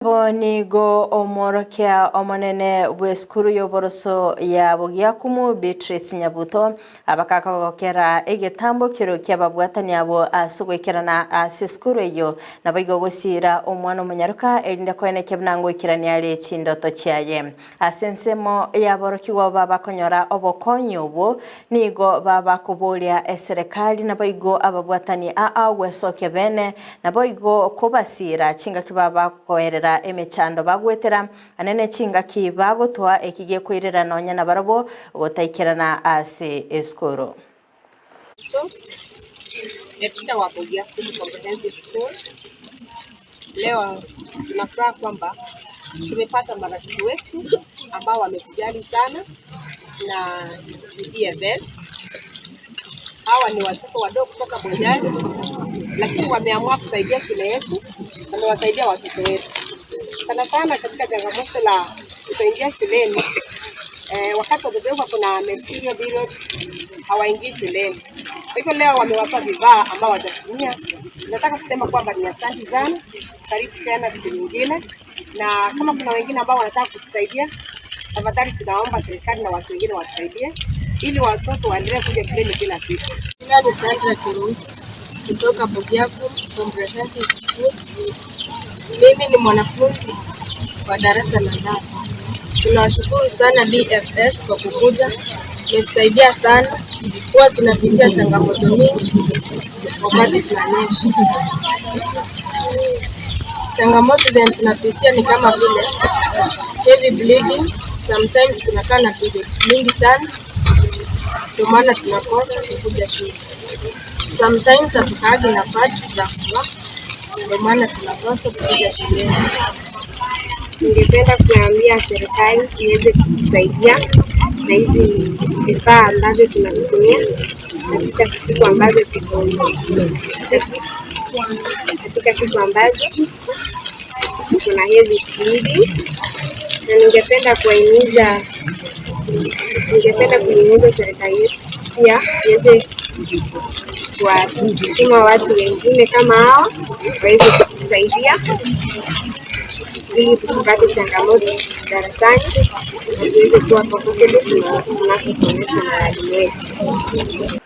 Bonigo omorokia omonene bweskuru yoboroso ya Bugiakumu Beatrice Nyabuto abakakogokera egetambo kiro kyababwatani abo asugwekerana aseskuru eyo nabigo gusira omwana omunyaruka erinda kwene kebnango ikirani ali chindoto cyaye asensemo yaborokigwa babakonyora obokonyo obo nigo babakubulia eserikali nabigo ababwatani wesoke bene nabigo kubasira chinga kibaba koerera emechando bagwetera anene chinga kibagotwa ekigiye kwirera nonya na barabo gotaikerana ase eskoro. So, Nepita wa Bugiakumu Comprehensive School. Leo tunafuraha kwamba tumepata marafiki wetu ambao wametujali sana na DFS. Hawa ni watoto wadogo kutoka Bonyani, lakini wameamua kusaidia shule yetu, wamewasaidia watoto wetu. Sana sana katika changamoto la kusaidia shuleni, wakati watoto kuna material bills hawaingii shuleni. Kwa hivyo leo wamewapa vifaa ambao watatumia. Nataka kusema kwamba ni asante sana, karibu tena siku nyingine, na kama kuna wengine ambao wanataka kutusaidia, tafadhali tunaomba serikali na watu wengine watusaidie ili watoto waendelee kuja shuleni kila siku. Jina ni Sandra Kiruti kutoka Bugiakumu Comprehensive School. Mimi ni mwanafunzi wa darasa la 8. Tunawashukuru sana DFS kwa kukuja, umetusaidia sana. Kwa tunapitia changamoto nyingi wakati tunanyesha. Changamoto zenye tunapitia ni kama vile heavy bleeding, sometimes tunakaa na periods nyingi sana. Ndio maana tunakosa kukuja shule. Sometimes hatukaagi na pads za kuvaa. Ndio maana tunakosa kukuja shule. Ningependa kuambia serikali iweze kutusaidia na hizi vifaa ambavyo tunatumia katika siku ambazo kuna heavy bleeding, na ningependa kuhimiza serikali yetu pia iweze kuwatuma watu wengine kama hao waweze kutusaidia ili tusipate changamoto darasani na tuweze kuwa pamoja tunapofundishwa na walimu wetu.